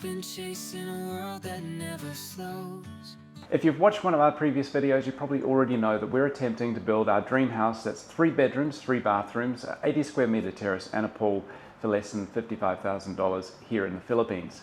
been chasing a world that never slows. If you've watched one of our previous videos, you probably already know that we're attempting to build our dream house that's 3 bedrooms, 3 bathrooms, 80 square meter terrace and a pool for less than $55,000 here in the Philippines.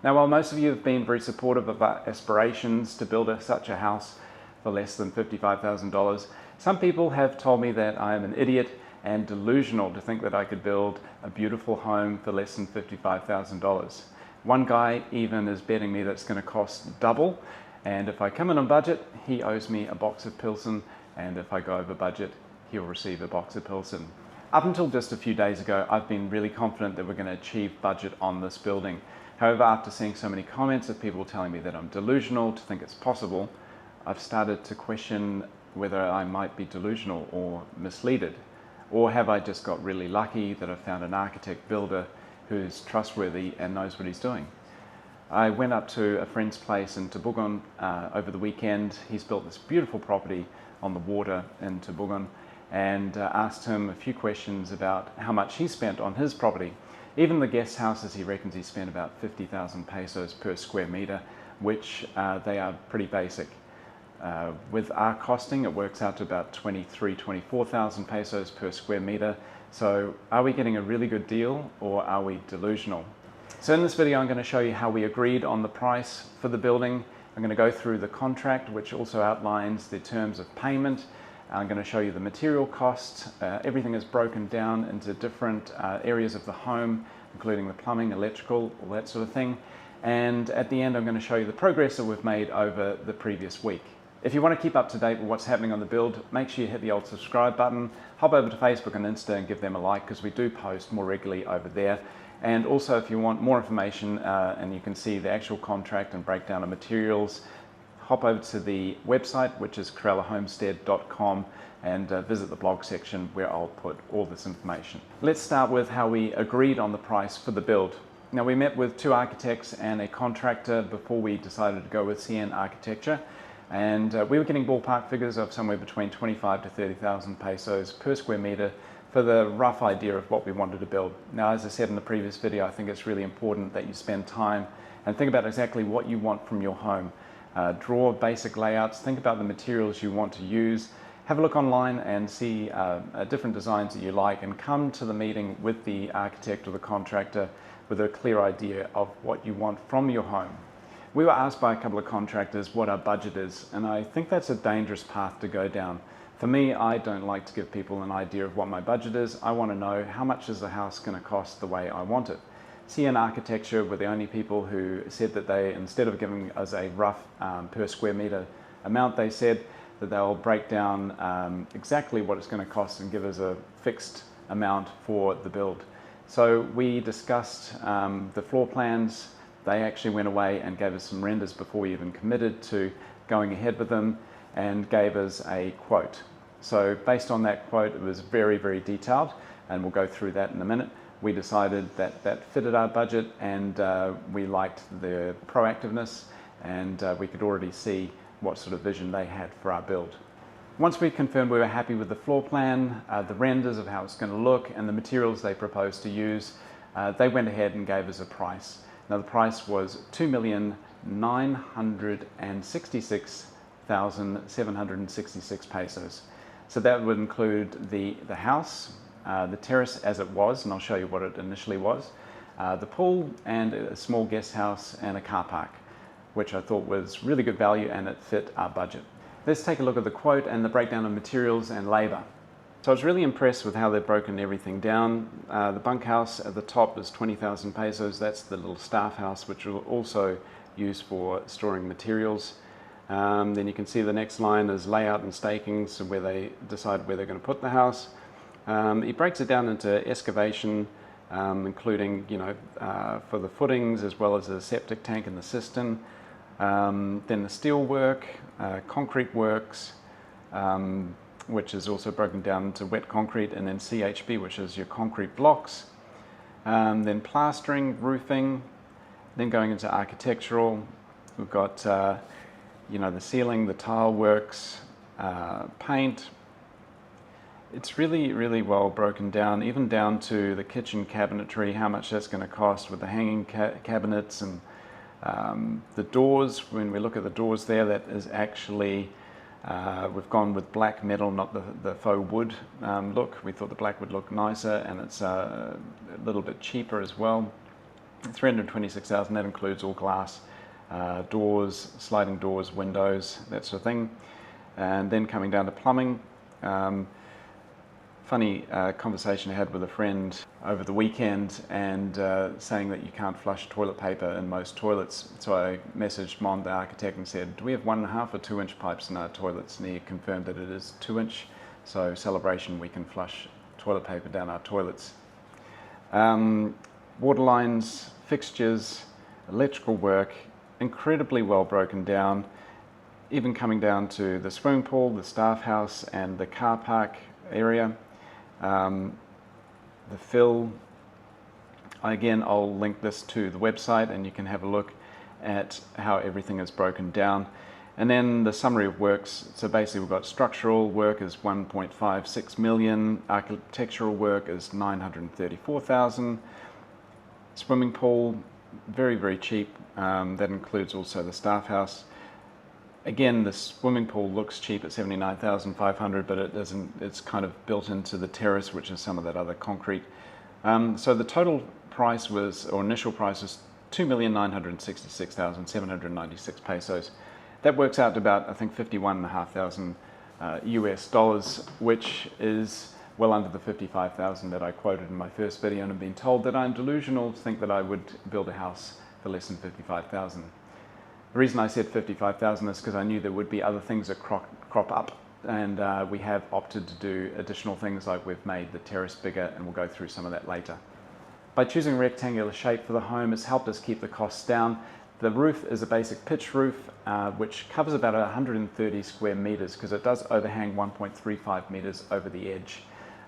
Now, while most of you have been very supportive of our aspirations to build such a house for less than $55,000, some people have told me that I am an idiot and delusional to think that I could build a beautiful home for less than $55,000. One guy even is betting me that it's going to cost double. And if I come in on budget, he owes me a box of Pilsen, and if I go over budget, he'll receive a box of Pilsen. Up until just a few days ago, I've been really confident that we're going to achieve budget on this building. However, after seeing so many comments of people telling me that I'm delusional to think it's possible, I've started to question whether I might be delusional or misleaded. Or have I just got really lucky that I've found an architect builder who's trustworthy and knows what he's doing? I went up to a friend's place in Tubugon over the weekend. He's built this beautiful property on the water in Tubugon, and asked him a few questions about how much he spent on his property. Even the guest houses, he reckons he spent about 50,000 pesos per square meter, which they are pretty basic. With our costing, it works out to about 24,000 pesos per square meter. So are we getting a really good deal, or are we delusional? So in this video, I'm going to show you how we agreed on the price for the building. I'm going to go through the contract, which also outlines the terms of payment. I'm going to show you the material costs. Everything is broken down into different areas of the home, including the plumbing, electrical, all that sort of thing. And at the end, I'm going to show you the progress that we've made over the previous week. If you want to keep up to date with what's happening on the build, make sure you hit the old subscribe button. Hop over to Facebook and Insta and give them a like, because we do post more regularly over there. And also, if you want more information and you can see the actual contract and breakdown of materials, hop over to the website, which is corellahomestead.com, and visit the blog section where I'll put all this information. Let's start with how we agreed on the price for the build. Now, we met with 2 architects and a contractor before we decided to go with CN Architecture, and we were getting ballpark figures of somewhere between 25 to 30,000 pesos per square meter for the rough idea of what we wanted to build. Now, as I said in the previous video, I think it's really important that you spend time and think about exactly what you want from your home. Draw basic layouts, think about the materials you want to use, have a look online and see different designs that you like, and come to the meeting with the architect or the contractor with a clear idea of what you want from your home. We were asked by a couple of contractors what our budget is, and I think that's a dangerous path to go down. For me, I don't like to give people an idea of what my budget is. I want to know how much is the house going to cost the way I want it. CN Architecture were the only people who said that they, instead of giving us a rough per square meter amount, they said that they'll break down exactly what it's going to cost and give us a fixed amount for the build. So we discussed the floor plans. They actually went away and gave us some renders before we even committed to going ahead with them, and gave us a quote. So based on that quote, it was very, very detailed, and we'll go through that in a minute. We decided that that fitted our budget, and we liked the proactiveness, and we could already see what sort of vision they had for our build. Once we confirmed we were happy with the floor plan, the renders of how it's going to look, and the materials they proposed to use, they went ahead and gave us a price. Now, the price was 2,966,766 pesos. So that would include the house, the terrace as it was, and I'll show you what it initially was, the pool, and a small guest house and a car park, which I thought was really good value and it fit our budget. Let's take a look at the quote and the breakdown of materials and labor. So I was really impressed with how they've broken everything down. The bunkhouse at the top is 20,000 pesos. That's the little staff house, which will also use for storing materials. Then you can see the next line is layout and staking, so where they decide where they're going to put the house. He breaks it down into excavation, including, for the footings, as well as a septic tank and the cistern. Then the steel work, concrete works, which is also broken down into wet concrete, and then CHB, which is your concrete blocks. Then plastering, roofing, then going into architectural. We've got the ceiling, the tile works, paint. It's really, really well broken down, even down to the kitchen cabinetry, how much that's going to cost with the hanging cabinets and The doors, when we look at the doors there, that is actually, we've gone with black metal, not the faux wood look. We thought the black would look nicer, and it's a little bit cheaper as well. $326,000, that includes all glass doors, sliding doors, windows, that sort of thing. And then coming down to plumbing, funny conversation I had with a friend over the weekend, and saying that you can't flush toilet paper in most toilets. So I messaged Mon, the architect, and said, do we have 1.5 or 2 inch pipes in our toilets? And he confirmed that it is 2 inch. So celebration, we can flush toilet paper down our toilets. Water lines, fixtures, electrical work, incredibly well broken down, even coming down to the swimming pool, the staff house, and the car park area. The fill, again, I'll link this to the website and you can have a look at how everything is broken down. And then the summary of works, so basically we've got structural work is 1.56 million, architectural work is 934,000, swimming pool, very, very cheap. That includes also the staff house. Again, the swimming pool looks cheap at $79,500, but it isn't. It's kind of built into the terrace, which is some of that other concrete. So the total price was, or initial price was, 2,966,796 pesos. That works out to about, I think, 51,500 US dollars, which is well under the 55,000 that I quoted in my first video, and I've been told that I'm delusional to think that I would build a house for less than 55,000. The reason I said 55,000 is because I knew there would be other things that crop up, and we have opted to do additional things, like we've made the terrace bigger, and we'll go through some of that later. By choosing a rectangular shape for the home, it's helped us keep the costs down. The roof is a basic pitch roof, which covers about 130 square meters, because it does overhang 1.35 meters over the edge.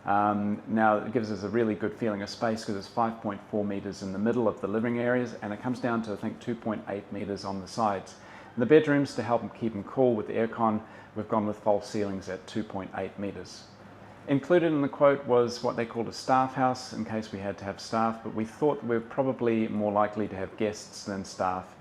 Now it gives us a really good feeling of space, because it's 5.4 meters in the middle of the living areas, and it comes down to, I think, 2.8 meters on the sides. In the bedrooms, to help them keep them cool with the aircon, we've gone with false ceilings at 2.8 meters. Included in the quote was what they called a staff house, in case we had to have staff, but we thought we were probably more likely to have guests than staff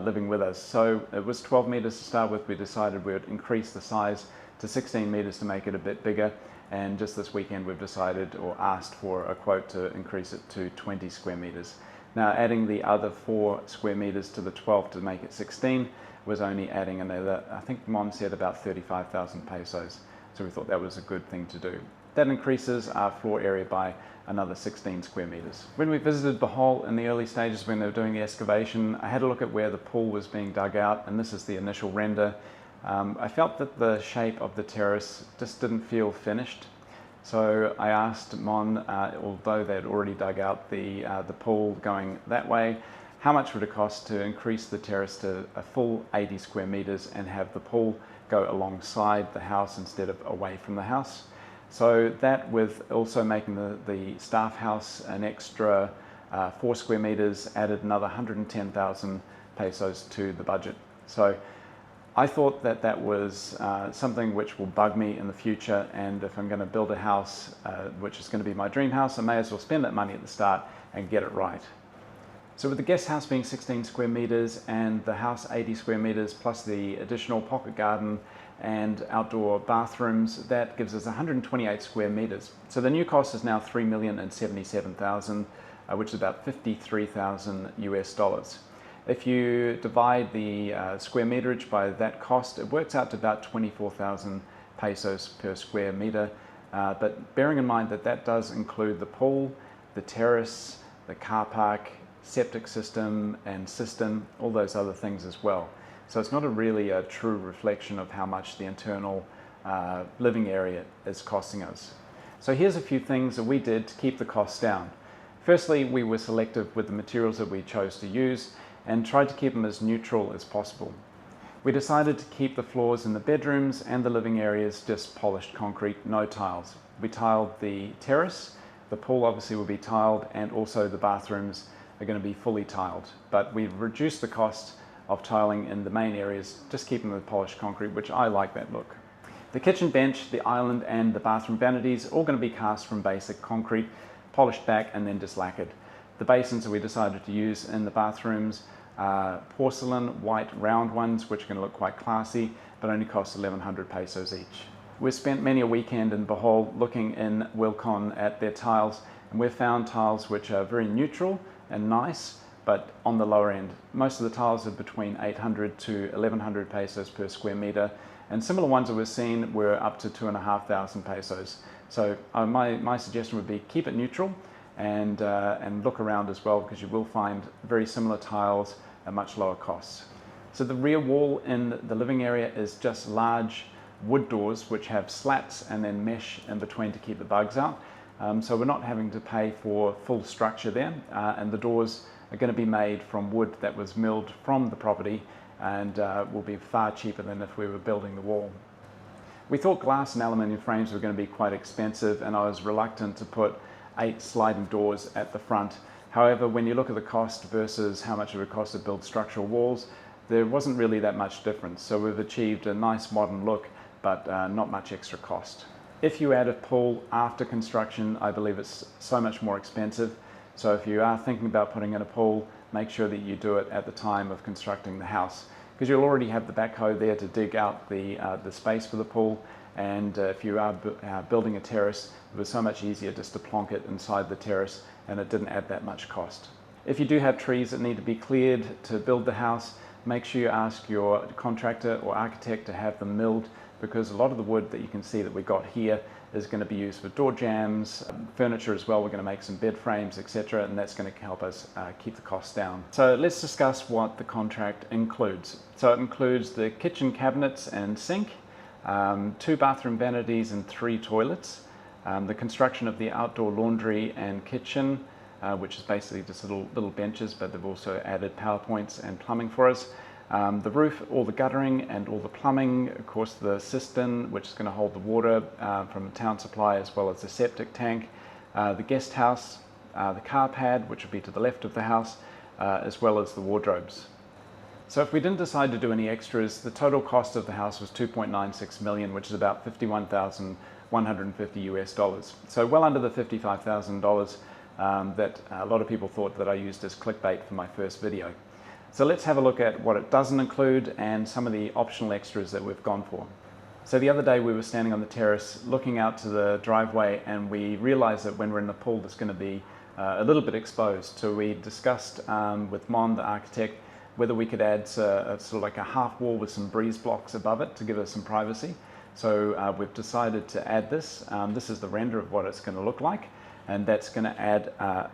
living with us. So it was 12 meters to start with. We decided we would increase the size to 16 meters to make it a bit bigger. And just this weekend we've decided, or asked for a quote to increase it to 20 square meters. Now adding the other 4 square meters to the 12 to make it 16 was only adding another, I think Mon said, about 35,000 pesos. So we thought that was a good thing to do. That increases our floor area by another 16 square meters. When we visited Bohol in the early stages when they were doing the excavation, I had a look at where the pool was being dug out, and this is the initial render. I felt that the shape of the terrace just didn't feel finished. So I asked Mon, although they'd already dug out the pool going that way, how much would it cost to increase the terrace to a full 80 square meters and have the pool go alongside the house instead of away from the house. So that, with also making the staff house an extra 4 square meters, added another 110,000 pesos to the budget. So I thought that that was something which will bug me in the future, and if I'm going to build a house, which is going to be my dream house, I may as well spend that money at the start and get it right. So with the guest house being 16 square meters and the house 80 square meters plus the additional pocket garden and outdoor bathrooms, that gives us 128 square meters. So the new cost is now 3,077,000, which is about 53,000 US dollars. If you divide the square meterage by that cost, it works out to about 24,000 pesos per square meter. But bearing in mind that that does include the pool, the terrace, the car park, septic system and cistern, all those other things as well. So it's not really a true reflection of how much the internal living area is costing us. So here's a few things that we did to keep the costs down. Firstly, we were selective with the materials that we chose to use and tried to keep them as neutral as possible. We decided to keep the floors in the bedrooms and the living areas just polished concrete, no tiles. We tiled the terrace, the pool obviously will be tiled, and also the bathrooms are going to be fully tiled. But we've reduced the cost of tiling in the main areas, just keeping the polished concrete, which I like that look. The kitchen bench, the island and the bathroom vanities are all going to be cast from basic concrete, polished back and then just lacquered. The basins that we decided to use in the bathrooms porcelain white round ones, which are going to look quite classy, but only cost 1,100 pesos each. We've spent many a weekend in Bohol looking in Wilcon at their tiles, and we've found tiles which are very neutral and nice, but on the lower end. Most of the tiles are between 800 to 1,100 pesos per square meter, and similar ones that we've seen were up to 2,500 pesos. So my suggestion would be keep it neutral and look around as well, because you will find very similar tiles at much lower costs. So the rear wall in the living area is just large wood doors which have slats and then mesh in between to keep the bugs out. So we're not having to pay for full structure there, and the doors are going to be made from wood that was milled from the property, and will be far cheaper than if we were building the wall. We thought glass and aluminium frames were going to be quite expensive, and I was reluctant to put 8 sliding doors at the front. However, when you look at the cost versus how much it would cost to build structural walls, there wasn't really that much difference. So we've achieved a nice modern look, but not much extra cost. If you add a pool after construction, I believe it's so much more expensive. So if you are thinking about putting in a pool, make sure that you do it at the time of constructing the house, because you'll already have the backhoe there to dig out the space for the pool. And if you are building a terrace, it was so much easier just to plonk it inside the terrace, and it didn't add that much cost. If you do have trees that need to be cleared to build the house, make sure you ask your contractor or architect to have them milled, because a lot of the wood that you can see that we got here is going to be used for door jambs, furniture as well. We're going to make some bed frames, etc., and that's going to help us keep the costs down. So let's discuss what the contract includes. So it includes the kitchen cabinets and sink, 2 bathroom vanities and 3 toilets, the construction of the outdoor laundry and kitchen, which is basically just little benches, but they've also added power points and plumbing for us. The roof, all the guttering and all the plumbing, of course the cistern, which is going to hold the water from the town supply, as well as the septic tank, the guest house, the car pad, which will be to the left of the house, as well as the wardrobes. So if we didn't decide to do any extras, the total cost of the house was 2.96 million, which is about $51,150 US. So well under the $55,000 that a lot of people thought that I used as clickbait for my first video. So let's have a look at what it doesn't include and some of the optional extras that we've gone for. So the other day we were standing on the terrace looking out to the driveway, and we realized that when we're in the pool it's going to be a little bit exposed. So we discussed with Mon, the architect, whether we could add sort of like a half wall with some breeze blocks above it to give us some privacy. So we've decided to add this. This is the render of what it's going to look like, and that's going to add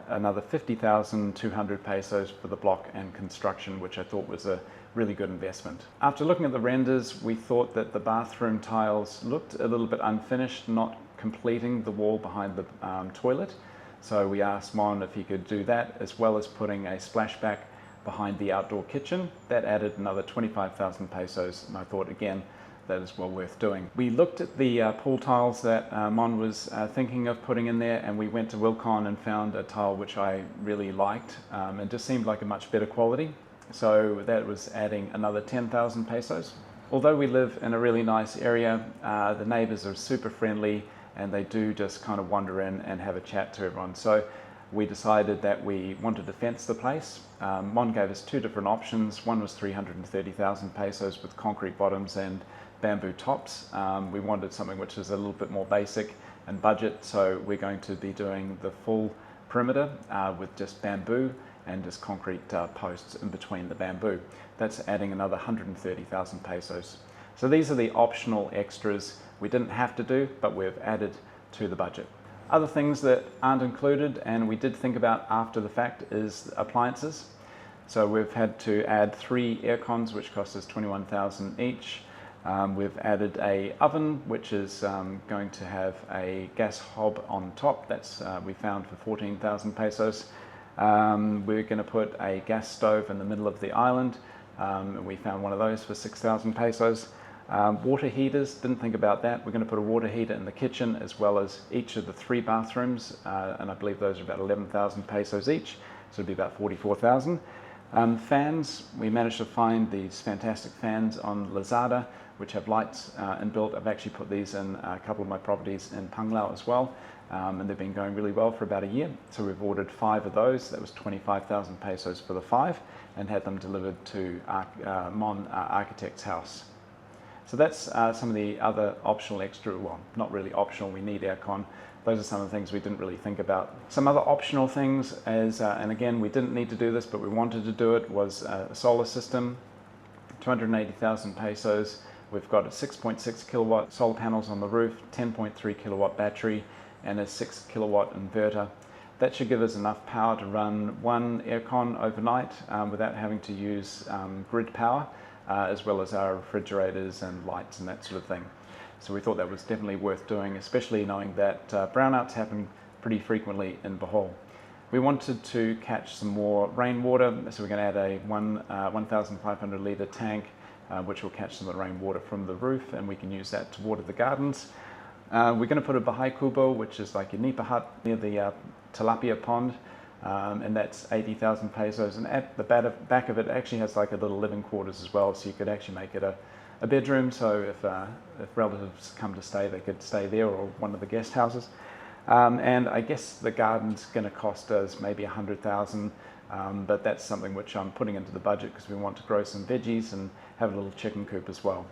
another 50,200 pesos for the block and construction, which I thought was a really good investment. After looking at the renders, we thought that the bathroom tiles looked a little bit unfinished, not completing the wall behind the toilet. So we asked Mon if he could do that, as well as putting a splashback behind the outdoor kitchen. That added another 25,000 pesos, and I thought again that is well worth doing. We looked at the pool tiles that Mon was thinking of putting in there, and we went to Wilcon and found a tile which I really liked. It just seemed like a much better quality, so that was adding another 10,000 pesos. Although we live in a really nice area, the neighbors are super friendly, and they do just kind of wander in and have a chat to everyone. So we decided that we wanted to fence the place. Mon gave us 2 different options. One was 330,000 pesos with concrete bottoms and bamboo tops. We wanted something which is a little bit more basic and budget, so we're going to be doing the full perimeter with just bamboo and just concrete posts in between the bamboo. That's adding another 130,000 pesos. So these are the optional extras we didn't have to do, but we've added to the budget. Other things that aren't included, and we did think about after the fact, is appliances. So we've had to add 3 air cons, which cost us 21,000 each. We've added a oven, which is going to have a gas hob on top. That's we found for 14,000 pesos. We're going to put a gas stove in the middle of the island. And we found one of those for 6,000 pesos. Water heaters, didn't think about that. We're going to put a water heater in the kitchen, as well as each of the 3 bathrooms, and I believe those are about 11,000 pesos each, so it'll be about 44,000. Fans, we managed to find these fantastic fans on Lazada, which have lights inbuilt. I've actually put these in a couple of my properties in Panglao as well, and they've been going really well for about a year. So we've ordered 5 of those. That was 25,000 pesos for the 5, and had them delivered to Mon Architect's house. So that's some of the other optional extra, well, not really optional, we need aircon. Those are some of the things we didn't really think about. Some other optional things is, and again, we didn't need to do this, but we wanted to do it, was a solar system, 280,000 pesos. We've got a 6.6 kilowatt solar panels on the roof, 10.3 kilowatt battery, and a 6 kilowatt inverter. That should give us enough power to run one aircon overnight without having to use grid power, as well as our refrigerators and lights and that sort of thing. So we thought that was definitely worth doing, especially knowing that brownouts happen pretty frequently in Bohol. We wanted to catch some more rainwater, so we're going to add a 1,500 litre tank, which will catch some of the rainwater from the roof, and we can use that to water the gardens. We're going to put a Bahay Kubo, which is like a nipa hut near the tilapia pond, and that's 80,000 pesos. And at the back of it actually has like a little living quarters as well, so you could actually make it a bedroom, so if relatives come to stay, they could stay there, or one of the guest houses. And I guess the garden's going to cost us maybe 100,000, but that's something which I'm putting into the budget because we want to grow some veggies and have a little chicken coop as well.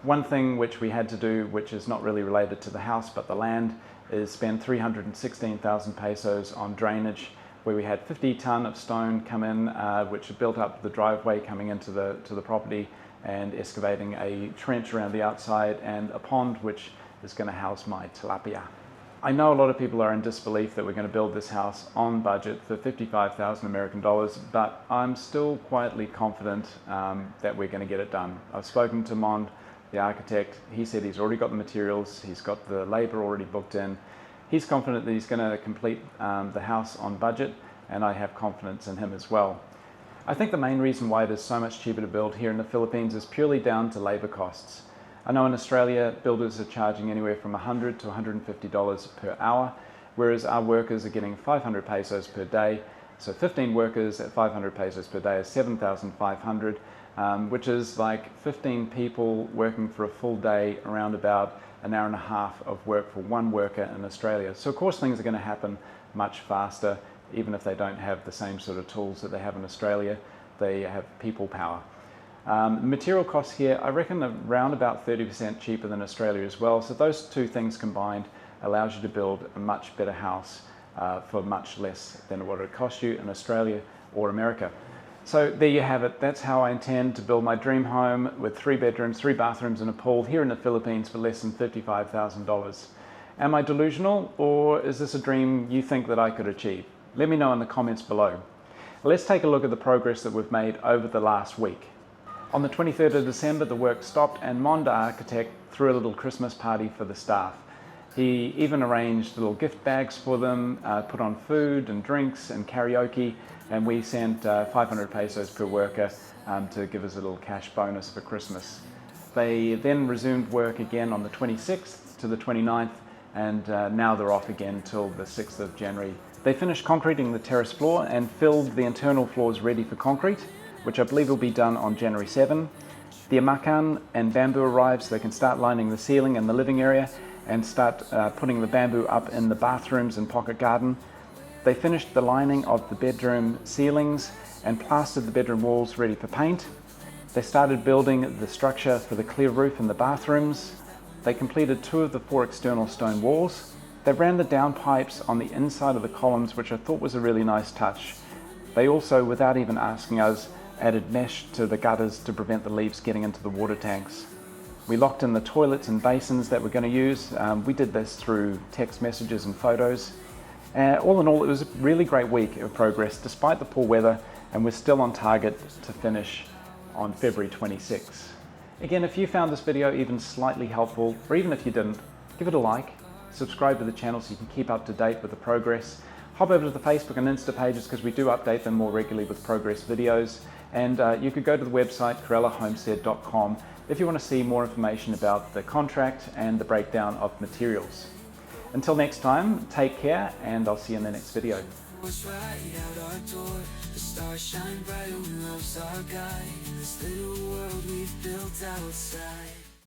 One thing which we had to do, which is not really related to the house but the land, is spend 316,000 pesos on drainage, where we had 50 tonne of stone come in, which built up the driveway coming into the property, and excavating a trench around the outside and a pond which is going to house my tilapia. I know a lot of people are in disbelief that we're going to build this house on budget for 55,000 American dollars, but I'm still quietly confident that we're going to get it done. I've spoken to Mon, the architect. He said he's already got the materials, he's got the labor already booked in. He's confident that he's going to complete the house on budget, and I have confidence in him as well. I think the main reason why it is so much cheaper to build here in the Philippines is purely down to labor costs. I know in Australia, builders are charging anywhere from $100 to $150 per hour, whereas our workers are getting 500 pesos per day. So 15 workers at 500 pesos per day is 7,500, which is like 15 people working for a full day, around about an hour and a half of work for one worker in Australia. So of course things are going to happen much faster, even if they don't have the same sort of tools that they have in Australia. They have people power. Material costs here, I reckon, are around about 30% cheaper than Australia as well. So those two things combined allows you to build a much better house for much less than what it would cost you in Australia or America. So there you have it. That's how I intend to build my dream home with 3 bedrooms, 3 bathrooms and a pool here in the Philippines for less than $55,000. Am I delusional, or is this a dream you think that I could achieve? Let me know in the comments below. Let's take a look at the progress that we've made over the last week. On the 23rd of December, the work stopped and Mon, the architect, threw a little Christmas party for the staff. He even arranged little gift bags for them, put on food and drinks and karaoke, and we sent 500 pesos per worker to give us a little cash bonus for Christmas. They then resumed work again on the 26th to the 29th, and now they're off again till the 6th of January. They finished concreting the terrace floor and filled the internal floors ready for concrete, which I believe will be done on January 7. The amakan and bamboo arrives, so they can start lining the ceiling and the living area and start putting the bamboo up in the bathrooms and pocket garden. They finished the lining of the bedroom ceilings and plastered the bedroom walls ready for paint. They started building the structure for the clear roof in the bathrooms. They completed 2 of the 4 external stone walls. They ran the downpipes on the inside of the columns, which I thought was a really nice touch. They also, without even asking us, added mesh to the gutters to prevent the leaves getting into the water tanks. We locked in the toilets and basins that we're going to use. We did this through text messages and photos. All in all, it was a really great week of progress despite the poor weather, and we're still on target to finish on February 26. Again, if you found this video even slightly helpful, or even if you didn't, give it a like, subscribe to the channel so you can keep up to date with the progress. Hop over to the Facebook and Insta pages because we do update them more regularly with progress videos. And you could go to the website karelahomestead.com if you want to see more information about the contract and the breakdown of materials. Until next time, take care, and I'll see you in the next video. Was right out our door. The stars shine bright when love's our guide. In this little world we've built outside.